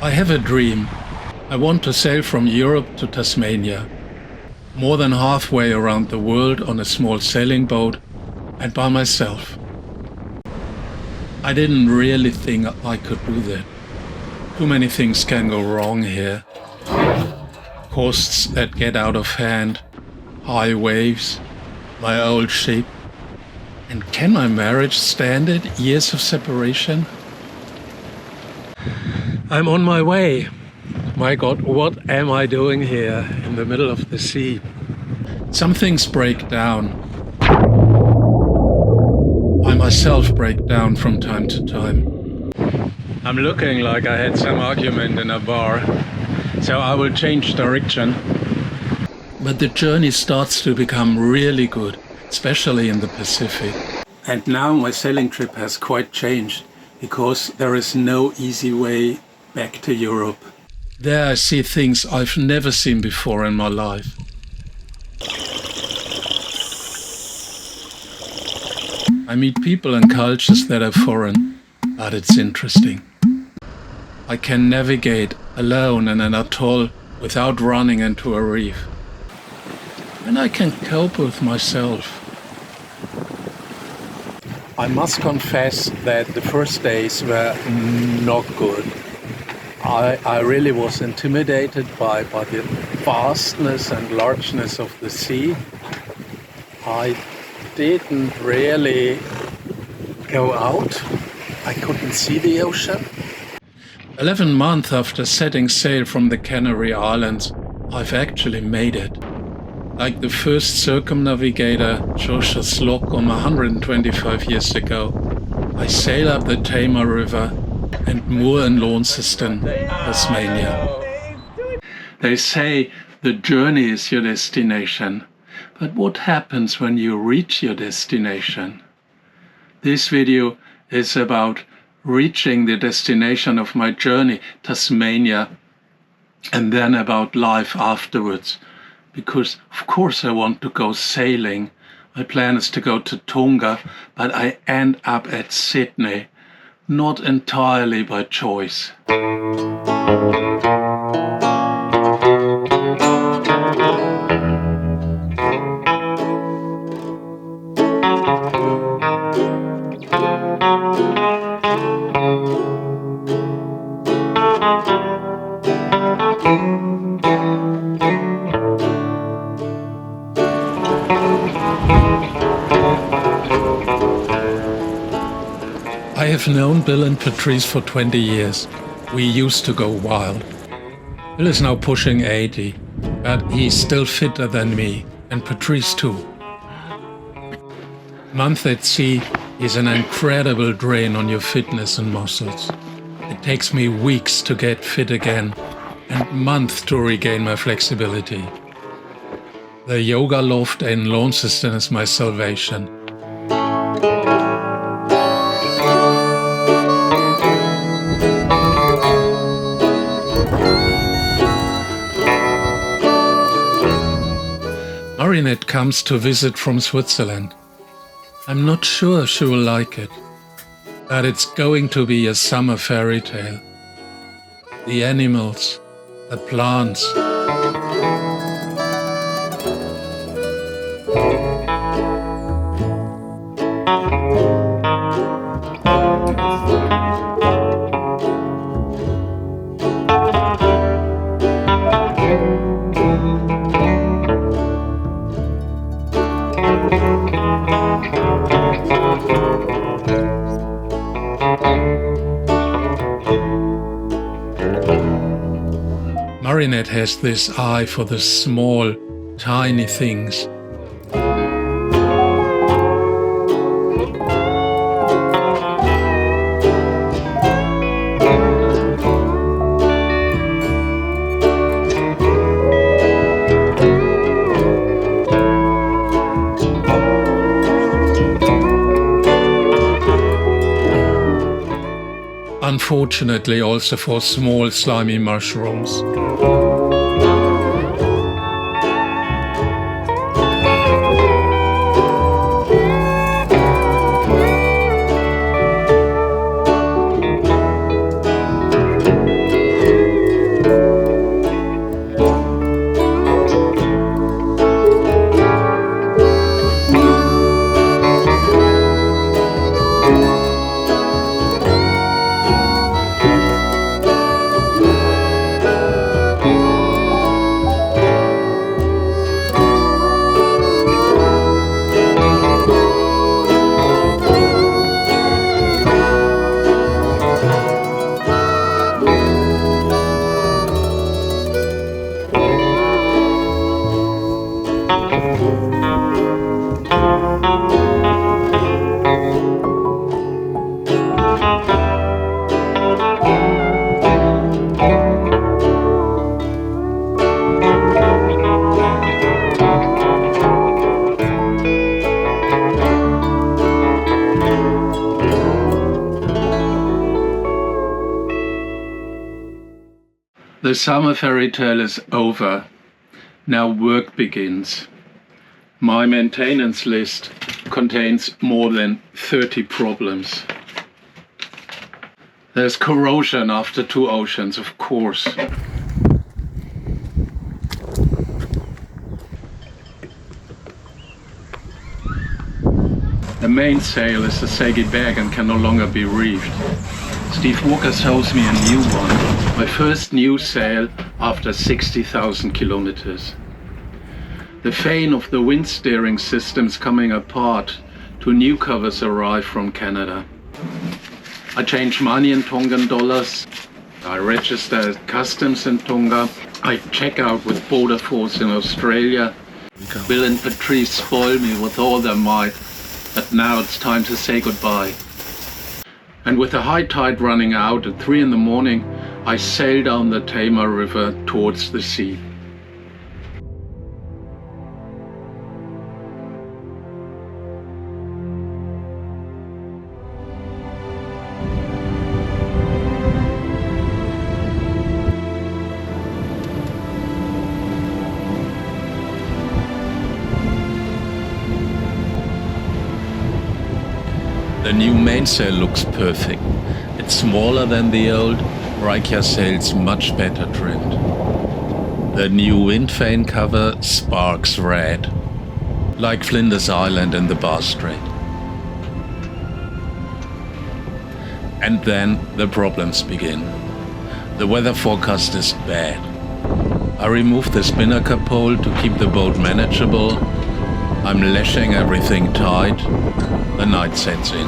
I have a dream. I want to sail from Europe to Tasmania, more than halfway around the world on a small sailing boat and by myself. I didn't really think I could do that. Too many things can go wrong here. Coasts that get out of hand, high waves, my old ship. And can my marriage stand it? Years of separation? I'm on my way. My God, what am I doing here in the middle of the sea? Some things break down. I myself break down from time to time. I'm looking like I had some argument in a bar, so I will change direction. But the journey starts to become really good, especially in the Pacific. And now my sailing trip has quite changed, because there is no easy way back to Europe. There I see things I've never seen before in my life. I meet people and cultures that are foreign, but it's interesting. I can navigate alone in an atoll without running into a reef. And I can cope with myself. I must confess that the first days were not good. I really was intimidated by the vastness and largeness of the sea. I didn't really go out. I couldn't see the ocean. 11 months after setting sail from the Canary Islands, I've actually made it. Like the first circumnavigator Joseph Slocum 125 years ago, I sail up the Tamar River and moor in Launceston, Tasmania. They say the journey is your destination, but what happens when you reach your destination? This video is about reaching the destination of my journey, Tasmania, and then about life afterwards. Because of course I want to go sailing. My plan is to go to Tonga, but I end up at Sydney. Not entirely by choice. I have known Bill and Patrice for 20 years. We used to go wild. Bill is now pushing 80, but he's still fitter than me, and Patrice too. Month at sea is an incredible drain on your fitness and muscles. It takes me weeks to get fit again, and months to regain my flexibility. The yoga loft in Launceston is my salvation. Marinette comes to visit from Switzerland. I'm not sure she will like it, but it's going to be a summer fairy tale. The animals, the plants. Marinette has this eye for the small, tiny things. Unfortunately also for small slimy mushrooms. The summer fairy tale is over. Now work begins. My maintenance list contains more than 30 problems. There's corrosion after 2 oceans, of course. The mainsail is a saggy bag and can no longer be reefed. Steve Walker shows me a new one. My first new sail after 60,000 kilometers. The vane of the wind steering system is coming apart. 2 new covers arrive from Canada. I change money in Tongan dollars. I register at customs in Tonga. I check out with Border Force in Australia. Bill and Patrice spoil me with all their might. But now it's time to say goodbye. And with the high tide running out at 3 in the morning, I sail down the Tamar River towards the sea. The new mainsail looks perfect. It's smaller than the old. REYKJA sails much better trimmed. The new wind vane cover sparks red, like Flinders Island in the Bass Strait. And then the problems begin. The weather forecast is bad. I remove the spinnaker pole to keep the boat manageable. I'm lashing everything tight. The night sets in.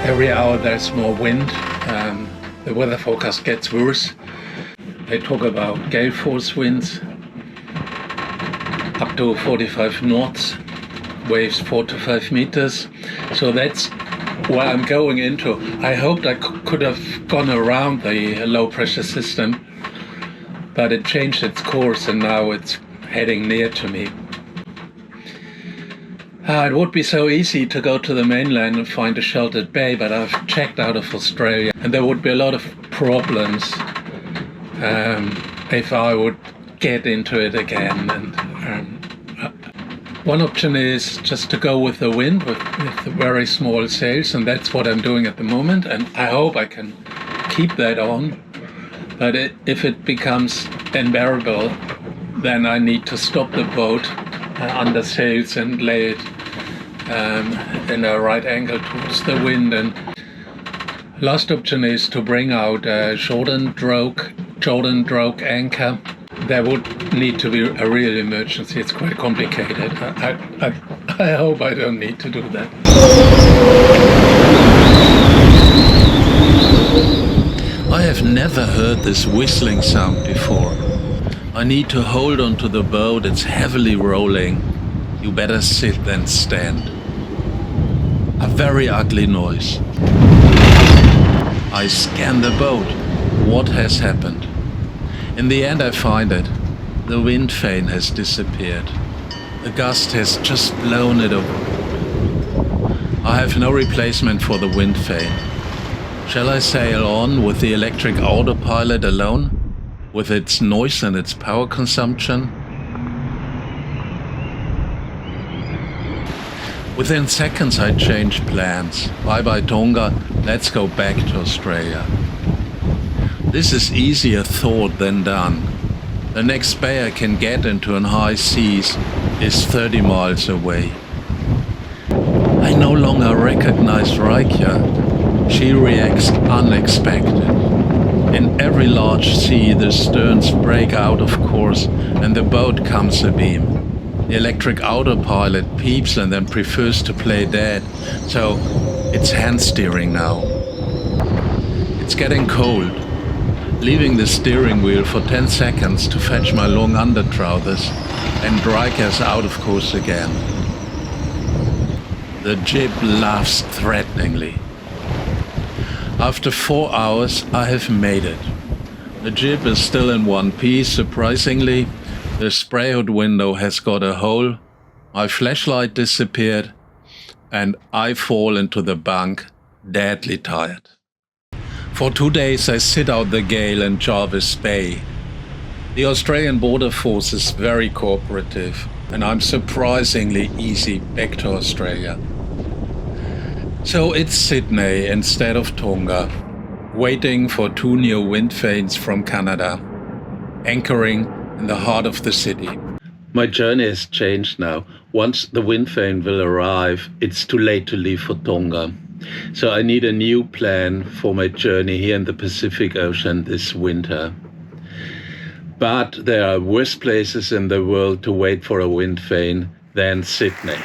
Every hour there's more wind. The weather forecast gets worse. They talk about gale force winds up to 45 knots, waves 4 to 5 meters. So that's where I'm going into. I hoped I could have gone around the low pressure system, but it changed its course and now it's heading near to me. It would be so easy to go to the mainland and find a sheltered bay, but I've checked out of Australia and there would be a lot of problems if I would get into it again. And one option is just to go with the wind with very small sails, and that's what I'm doing at the moment, and I hope I can keep that on. But if it becomes unbearable, then I need to stop the boat under sails and lay it in a right angle towards the wind. And last option is to bring out a Jordan drogue anchor. There would need to be a real emergency. It's quite complicated. I hope I don't need to do that. I have never heard this whistling sound before. I need to hold onto the boat. It's heavily rolling. You better sit than stand. A very ugly noise. I scan the boat. What has happened? In the end I find it. The wind vane has disappeared. The gust has just blown it over. I have no replacement for the wind vane. Shall I sail on with the electric autopilot alone? With its noise and its power consumption? Within seconds I changed plans. Bye-bye Tonga, let's go back to Australia. This is easier thought than done. The next bay I can get into in high seas is 30 miles away. I no longer recognize REYKJA. She reacts unexpected. In every large sea the sterns break out of course and the boat comes abeam. The electric autopilot peeps and then prefers to play dead, so it's hand steering now. It's getting cold. Leaving the steering wheel for 10 seconds to fetch my long undertrousers, and REYKJA's out of course again. The jib laughs threateningly. After 4 hours, I have made it. The jib is still in one piece, surprisingly. The spray hood window has got a hole, my flashlight disappeared, and I fall into the bunk, deadly tired. For 2 days I sit out the gale in Jervis Bay. The Australian Border Force is very cooperative, and I'm surprisingly easy back to Australia. So it's Sydney instead of Tonga, waiting for 2 new wind vanes from Canada, anchoring in the heart of the city. My journey has changed now. Once the wind vane will arrive, it's too late to leave for Tonga. So I need a new plan for my journey here in the Pacific Ocean this winter. But there are worse places in the world to wait for a wind vane than Sydney.